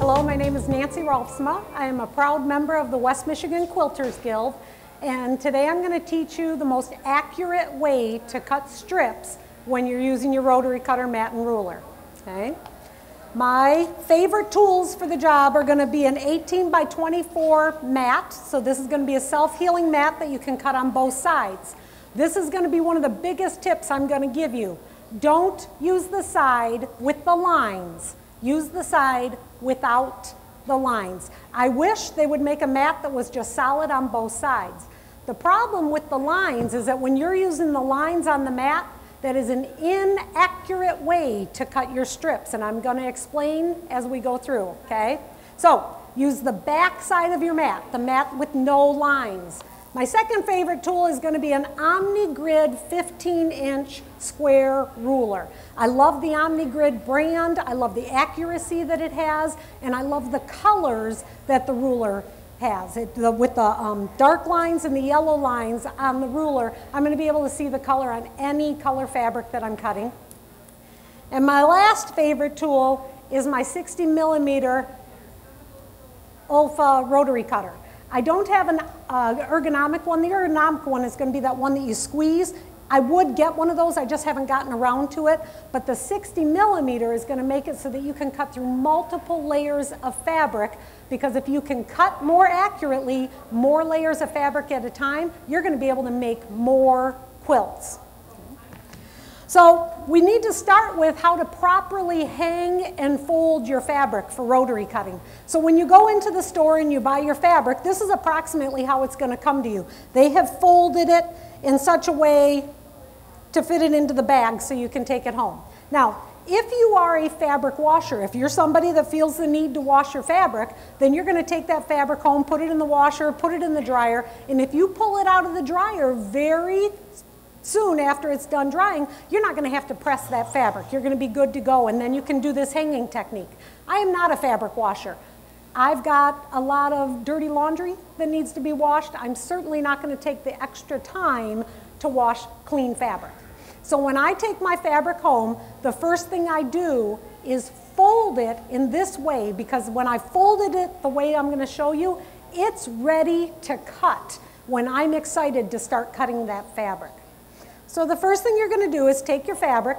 Hello, my name is Nancy Rolfsma. I am a proud member of the West Michigan Quilters Guild, and today I'm going to teach you the most accurate way to cut strips when you're using your rotary cutter, mat, and ruler. Okay? My favorite tools for the job are going to be an 18 by 24 mat. So this is going to be a self-healing mat that you can cut on both sides. This is going to be one of the biggest tips I'm going to give you. Don't use the side with the lines. Use the side without the lines. I wish they would make a mat that was just solid on both sides. The problem with the lines is that when you're using the lines on the mat, that is an inaccurate way to cut your strips, and I'm going to explain as we go through, okay? So, use the back side of your mat, the mat with no lines. My second favorite tool is going to be an OmniGrid 15-inch square ruler. I love the OmniGrid brand, I love the accuracy that it has, and I love the colors that the ruler has. With the dark lines and the yellow lines on the ruler, I'm going to be able to see the color on any color fabric that I'm cutting. And my last favorite tool is my 60mm Olfa rotary cutter. I don't have an ergonomic one. The ergonomic one is going to be that one that you squeeze. I would get one of those, I just haven't gotten around to it, but the 60mm is going to make it so that you can cut through multiple layers of fabric, because if you can cut more accurately, more layers of fabric at a time, you're going to be able to make more quilts. So we need to start with how to properly hang and fold your fabric for rotary cutting. So when you go into the store and you buy your fabric, this is approximately how it's going to come to you. They have folded it in such a way to fit it into the bag so you can take it home. Now, if you are a fabric washer, if you're somebody that feels the need to wash your fabric, then you're going to take that fabric home, put it in the washer, put it in the dryer, and if you pull it out of the dryer very soon after it's done drying, you're not going to have to press that fabric. You're going to be good to go, and then you can do this hanging technique. I am not a fabric washer. I've got a lot of dirty laundry that needs to be washed. I'm certainly not going to take the extra time to wash clean fabric. So when I take my fabric home, the first thing I do is fold it in this way, because when I folded it the way I'm going to show you, it's ready to cut when I'm excited to start cutting that fabric. So the first thing you're going to do is take your fabric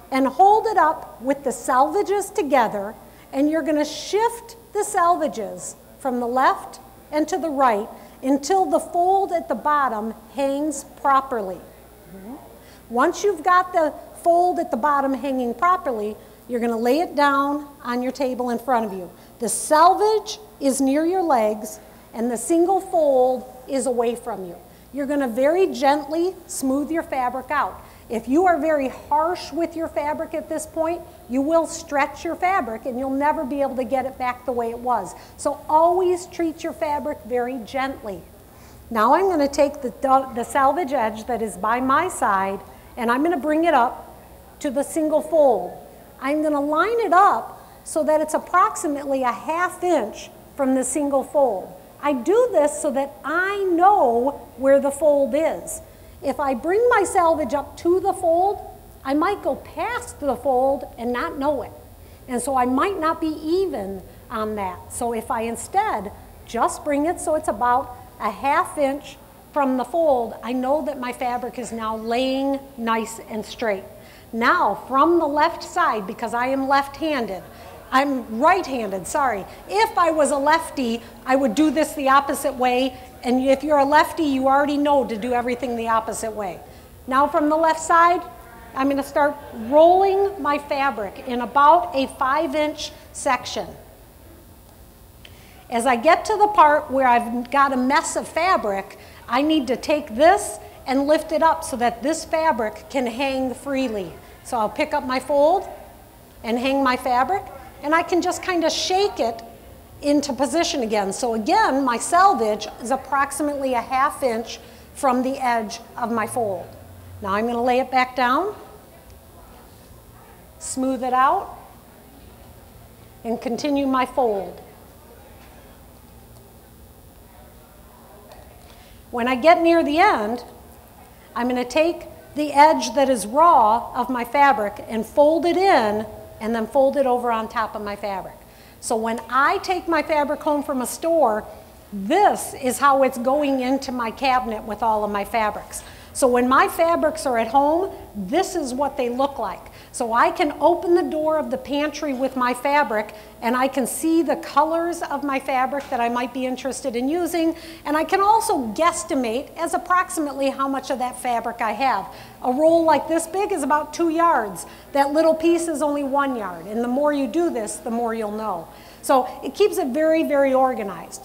and hold it up with the selvages together, and you're going to shift the selvages from the left and to the right until the fold at the bottom hangs properly. Once you've got the fold at the bottom hanging properly, you're going to lay it down on your table in front of you. The selvage is near your legs, and the single fold is away from you. You're going to very gently smooth your fabric out. If you are very harsh with your fabric at this point, you will stretch your fabric and you'll never be able to get it back the way it was. So always treat your fabric very gently. Now I'm going to take the selvage edge that is by my side, and I'm going to bring it up to the single fold. I'm going to line it up so that it's approximately a ½ inch from the single fold. I do this so that I know where the fold is. If I bring my selvage up to the fold, I might go past the fold and not know it. And so I might not be even on that. So if I instead just bring it so it's about a ½ inch from the fold, I know that my fabric is now laying nice and straight. Now from the left side, because I am left-handed, I'm right-handed, sorry. If I was a lefty, I would do this the opposite way, and if you're a lefty, you already know to do everything the opposite way. Now from the left side, I'm going to start rolling my fabric in about a 5-inch section. As I get to the part where I've got a mess of fabric, I need to take this and lift it up so that this fabric can hang freely. So I'll pick up my fold and hang my fabric, and I can just kind of shake it into position again. So again, my selvage is approximately a ½ inch from the edge of my fold. Now I'm going to lay it back down, smooth it out, and continue my fold. When I get near the end, I'm going to take the edge that is raw of my fabric and fold it in, and then fold it over on top of my fabric. So when I take my fabric home from a store, this is how it's going into my cabinet with all of my fabrics. So when my fabrics are at home, this is what they look like. So I can open the door of the pantry with my fabric and I can see the colors of my fabric that I might be interested in using, and I can also guesstimate as approximately how much of that fabric I have. A roll like this big is about 2 yards. That little piece is only 1 yard, and the more you do this, the more you'll know. So it keeps it very, very organized.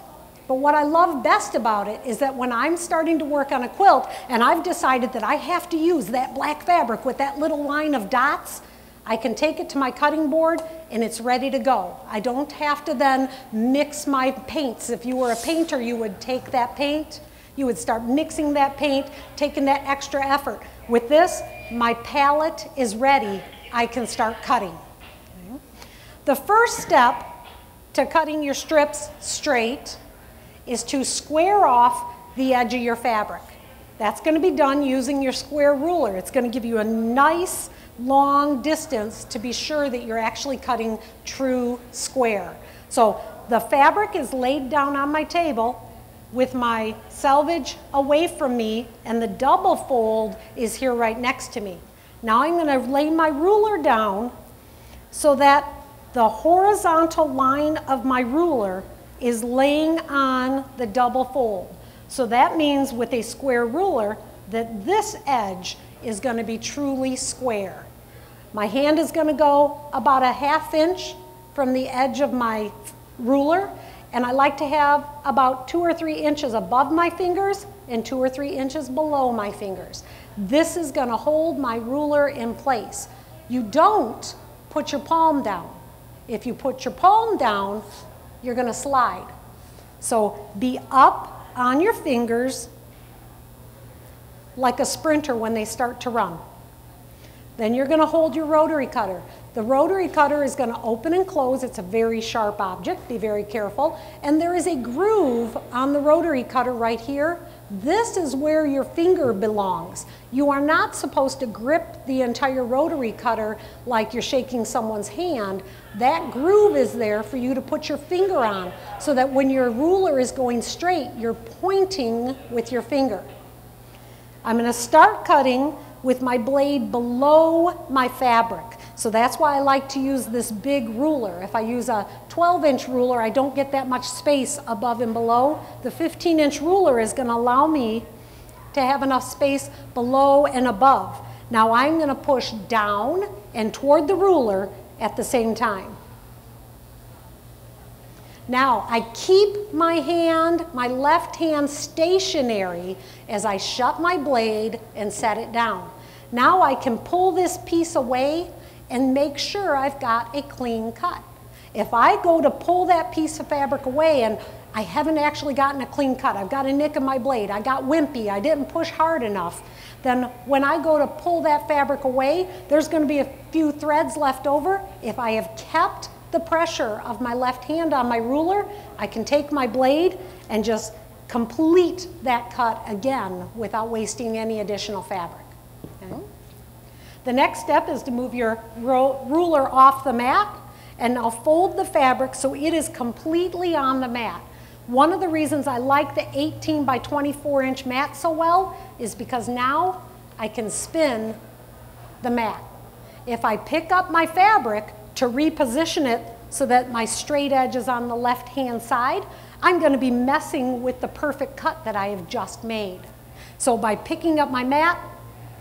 But what I love best about it is that when I'm starting to work on a quilt and I've decided that I have to use that black fabric with that little line of dots, I can take it to my cutting board and it's ready to go. I don't have to then mix my paints. If you were a painter, you would take that paint, you would start mixing that paint, taking that extra effort. With this, my palette is ready. I can start cutting. The first step to cutting your strips straight is to square off the edge of your fabric. That's going to be done using your square ruler. It's going to give you a nice long distance to be sure that you're actually cutting true square. So the fabric is laid down on my table with my selvage away from me, and the double fold is here right next to me. Now I'm going to lay my ruler down so that the horizontal line of my ruler is laying on the double fold. So that means with a square ruler that this edge is going to be truly square. My hand is going to go about a ½ inch from the edge of my ruler, and I like to have about 2 or 3 inches above my fingers and 2 or 3 inches below my fingers. This is going to hold my ruler in place. You don't put your palm down. If you put your palm down, you're going to slide. So be up on your fingers like a sprinter when they start to run. Then you're going to hold your rotary cutter. The rotary cutter is going to open and close. It's a very sharp object. Be very careful. And there is a groove on the rotary cutter right here. This is where your finger belongs. You are not supposed to grip the entire rotary cutter like you're shaking someone's hand. That groove is there for you to put your finger on so that when your ruler is going straight, you're pointing with your finger. I'm going to start cutting with my blade below my fabric. So that's why I like to use this big ruler. If I use a 12-inch ruler, I don't get that much space above and below. The 15-inch ruler is going to allow me to have enough space below and above. Now I'm going to push down and toward the ruler at the same time. Now I keep my hand, my left hand stationary as I shut my blade and set it down. Now I can pull this piece away and make sure I've got a clean cut. If I go to pull that piece of fabric away and I haven't actually gotten a clean cut, I've got a nick in my blade, I got wimpy, I didn't push hard enough, then when I go to pull that fabric away, there's going to be a few threads left over. If I have kept the pressure of my left hand on my ruler, I can take my blade and just complete that cut again without wasting any additional fabric. Okay? The next step is to move your ruler off the mat and now fold the fabric so it is completely on the mat. One of the reasons I like the 18 by 24 inch mat so well is because now I can spin the mat. If I pick up my fabric to reposition it so that my straight edge is on the left hand side, I'm going to be messing with the perfect cut that I have just made. So by picking up my mat,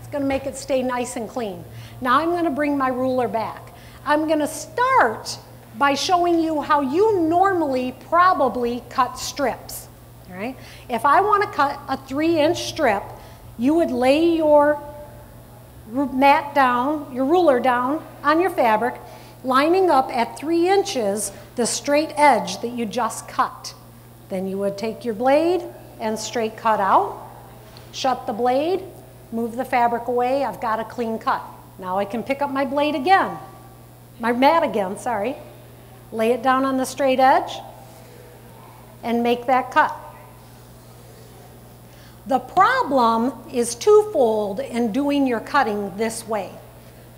it's going to make it stay nice and clean. Now I'm going to bring my ruler back. I'm going to start by showing you how you normally probably cut strips. All right? If I want to cut a 3-inch strip, you would lay your mat down, your ruler down on your fabric, lining up at 3 inches the straight edge that you just cut. Then you would take your blade and straight cut out, shut the blade, move the fabric away, I've got a clean cut. Now I can pick up my blade again, my mat again, sorry, lay it down on the straight edge and make that cut. The problem is twofold in doing your cutting this way.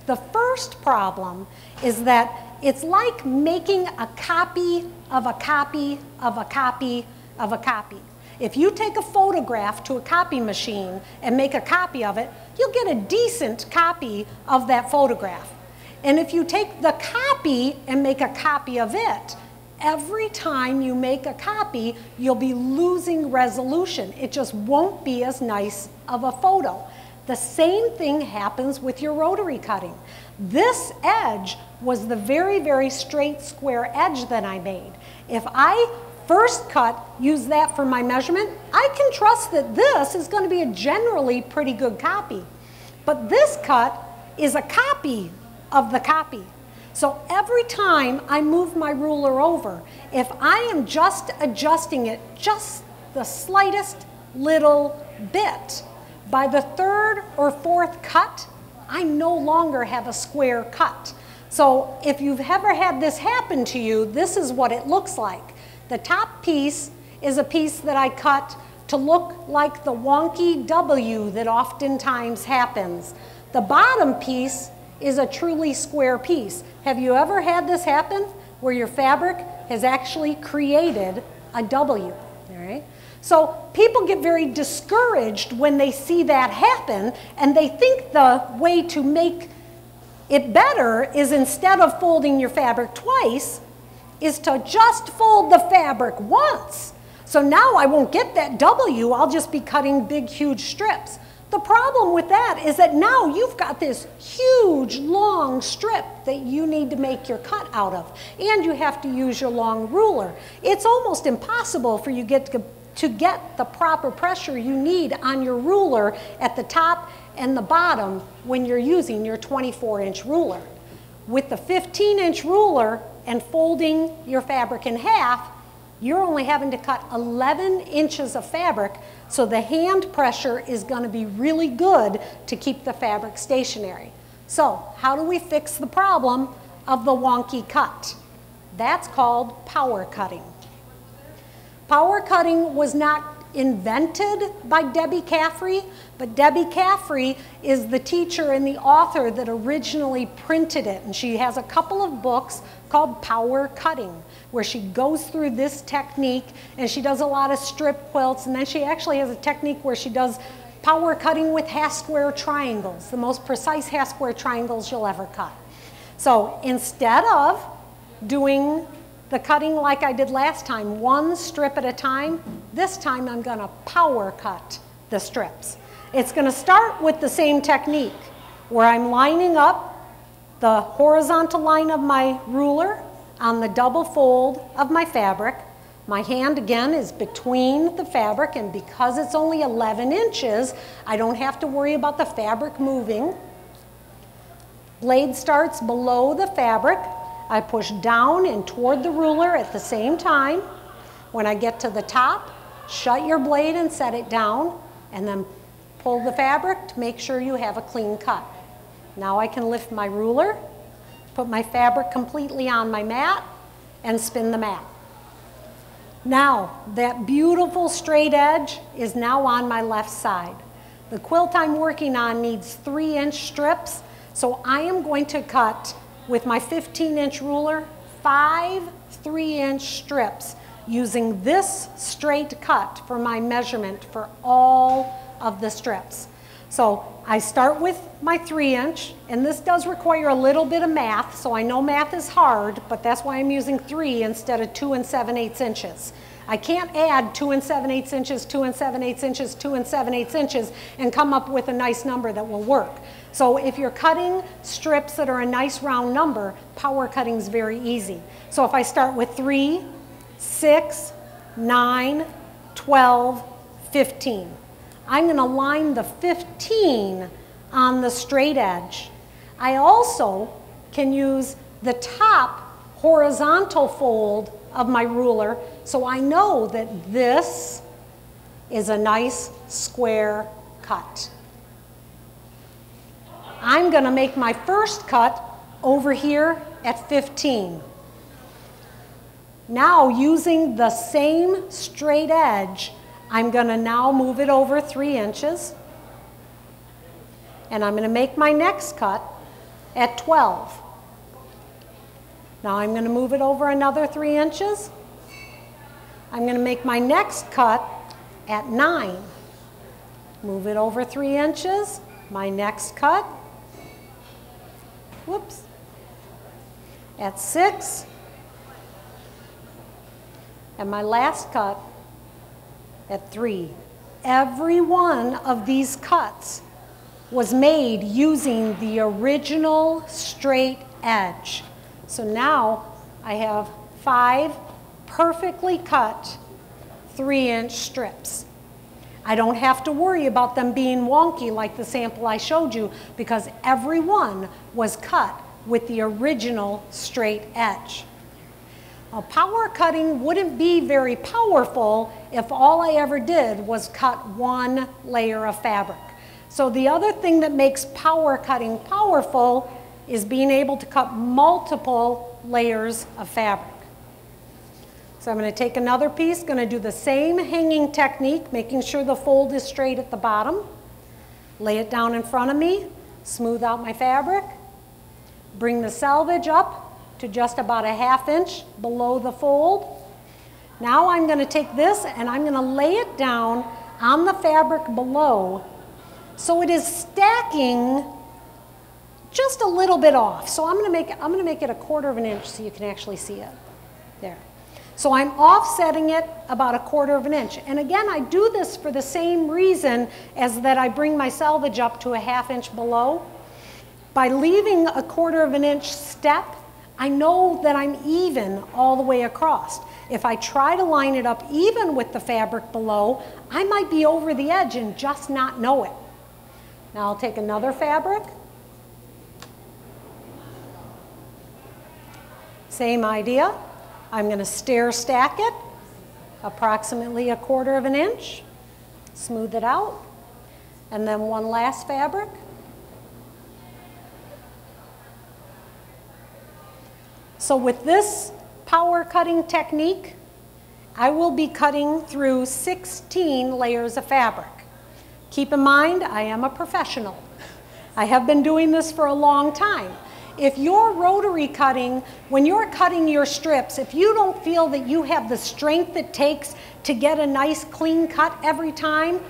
The first problem is that It's like making a copy of a copy of a copy of a copy. If you take a photograph to a copy machine and make a copy of it, you'll get a decent copy of that photograph. And if you take the copy and make a copy of it, every time you make a copy, you'll be losing resolution. It just won't be as nice of a photo. The same thing happens with your rotary cutting. This edge was the very, very straight square edge that I made. If I first cut, use that for my measurement, I can trust that this is going to be a generally pretty good copy. But this cut is a copy of the copy. So every time I move my ruler over, if I am just adjusting it just the slightest little bit, by the third or fourth cut, I no longer have a square cut. So if you've ever had this happen to you, this is what it looks like. The top piece is a piece that I cut to look like the wonky W that oftentimes happens. The bottom piece is a truly square piece. Have you ever had this happen where your fabric has actually created a W? All right? So people get very discouraged when they see that happen, and they think the way to make it better is, instead of folding your fabric twice, is to just fold the fabric once. So now I won't get that W, I'll just be cutting big, huge strips. The problem with that is that now you've got this huge, long strip that you need to make your cut out of, and you have to use your long ruler. It's almost impossible for you to get the proper pressure you need on your ruler at the top and the bottom when you're using your 24-inch ruler. With the 15-inch ruler and folding your fabric in half, you're only having to cut 11 inches of fabric, so the hand pressure is going to be really good to keep the fabric stationary. So how do we fix the problem of the wonky cut? That's called power cutting. Power cutting was not invented by Debbie Caffrey, but Debbie Caffrey is the teacher and the author that originally printed it, and she has a couple of books called Power Cutting, where she goes through this technique, and she does a lot of strip quilts, and then she actually has a technique where she does power cutting with half-square triangles, the most precise half-square triangles you'll ever cut. So instead of doing the cutting like I did last time, one strip at a time, this time I'm going to power cut the strips. It's going to start with the same technique, where I'm lining up the horizontal line of my ruler on the double fold of my fabric. My hand, again, is between the fabric, and because it's only 11 inches, I don't have to worry about the fabric moving. Blade starts below the fabric. I push down and toward the ruler at the same time. When I get to the top, shut your blade and set it down, and then pull the fabric to make sure you have a clean cut. Now I can lift my ruler, put my fabric completely on my mat, and spin the mat. Now, that beautiful straight edge is now on my left side. The quilt I'm working on needs 3-inch strips, so I am going to cut with my 15-inch ruler 5 3-inch strips, using this straight cut for my measurement for all of the strips. So I start with my 3-inch, and this does require a little bit of math, so I know math is hard, but that's why I'm using 3 instead of 2 7/8 inches. I can't add 2 7/8 inches, 2 7/8 inches, 2 7/8 inches, and come up with a nice number that will work. So if you're cutting strips that are a nice round number, power cutting is very easy. So if I start with 3, 6, 9, 12, 15. I'm going to line the 15 on the straight edge. I also can use the top horizontal fold of my ruler, so I know that this is a nice square cut. I'm going to make my first cut over here at 15. Now, using the same straight edge, I'm going to now move it over 3 inches, and I'm going to make my next cut at 12. Now I'm going to move it over another 3 inches. I'm going to make my next cut at 9. Move it over 3 inches. My next cut, whoops, at 6. And my last cut at 3. Every one of these cuts was made using the original straight edge. So now I have 5 perfectly cut 3-inch strips. I don't have to worry about them being wonky like the sample I showed you because every one was cut with the original straight edge. Now, power cutting wouldn't be very powerful if all I ever did was cut 1 layer of fabric. So the other thing that makes power cutting powerful is being able to cut multiple layers of fabric. So I'm going to take another piece, going to do the same hanging technique, making sure the fold is straight at the bottom. Lay it down in front of me, smooth out my fabric, bring the selvage up to just about a 1/2 inch below the fold. Now I'm going to take this and I'm going to lay it down on the fabric below so it is stacking just a little bit off. So I'm going to make it a 1/4 inch so you can actually see it. There. So I'm offsetting it about a 1/4 inch. And again, I do this for the same reason as that I bring my selvage up to a 1/2 inch below. By leaving a 1/4 inch step, I know that I'm even all the way across. If I try to line it up even with the fabric below, I might be over the edge and just not know it. Now I'll take another fabric. Same idea. I'm going to stair stack it, approximately a 1/4 inch, smooth it out, and then one last fabric. So with this power cutting technique, I will be cutting through 16 layers of fabric. Keep in mind, I am a professional. I have been doing this for a long time. If you're rotary cutting, when you're cutting your strips, if you don't feel that you have the strength it takes to get a nice clean cut every time,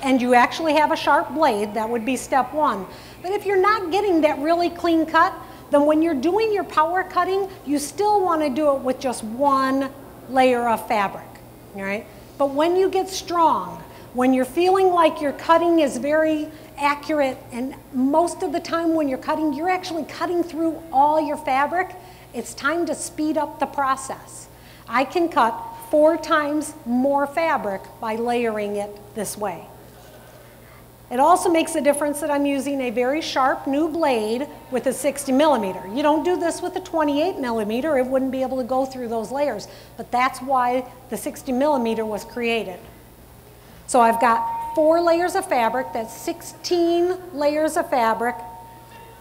and you actually have a sharp blade, that would be step 1. But if you're not getting that really clean cut, then when you're doing your power cutting, you still want to do it with just 1 layer of fabric, all right? But when you get strong, when you're feeling like your cutting is very accurate, and most of the time when you're cutting, you're actually cutting through all your fabric, it's time to speed up the process. I can cut 4 times more fabric by layering it this way. It also makes a difference that I'm using a very sharp new blade with a 60 millimeter. You don't do this with a 28 millimeter, it wouldn't be able to go through those layers, but that's why the 60 millimeter was created. So I've got 4 layers of fabric, that's 16 layers of fabric,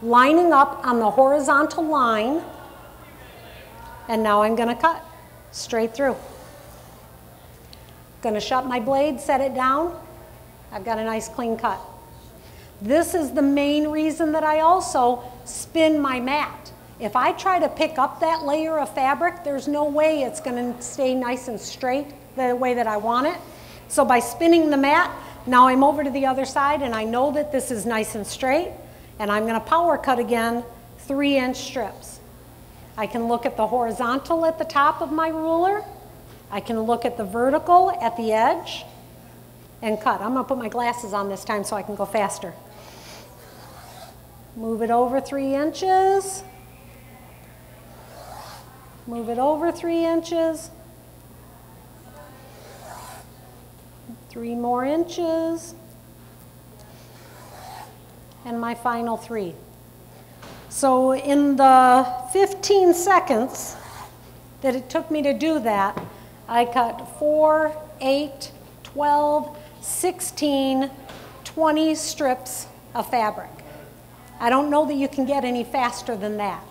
lining up on the horizontal line, and now I'm going to cut straight through. Going to shut my blade, set it down. I've got a nice clean cut. This is the main reason that I also spin my mat. If I try to pick up that layer of fabric, there's no way it's going to stay nice and straight the way that I want it. So by spinning the mat, now I'm over to the other side and I know that this is nice and straight, and I'm going to power cut again 3-inch strips. I can look at the horizontal at the top of my ruler. I can look at the vertical at the edge and cut. I'm going to put my glasses on this time so I can go faster. Move it over 3 inches. Move it over 3 inches. 3 more inches. And my final 3. So in the 15 seconds that it took me to do that, I cut 4, 8, 12, 16, 20 strips of fabric. I don't know that you can get any faster than that.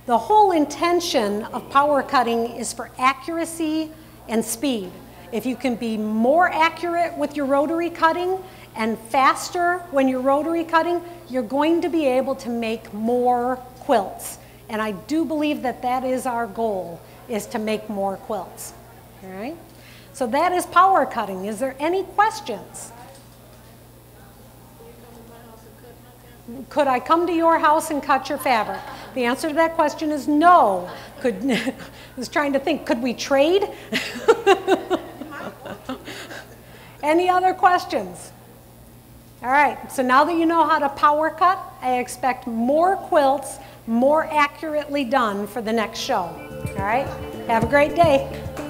The whole intention of power cutting is for accuracy and speed. If you can be more accurate with your rotary cutting and faster when you're rotary cutting, you're going to be able to make more quilts. And I do believe that that is our goal, is to make more quilts. All right? So that is power cutting. Is there any questions? Could I come to your house and cut your fabric? The answer to that question is no. I was trying to think, could we trade? Any other questions? All right, so now that you know how to power cut, I expect more quilts more accurately done for the next show. All right, have a great day.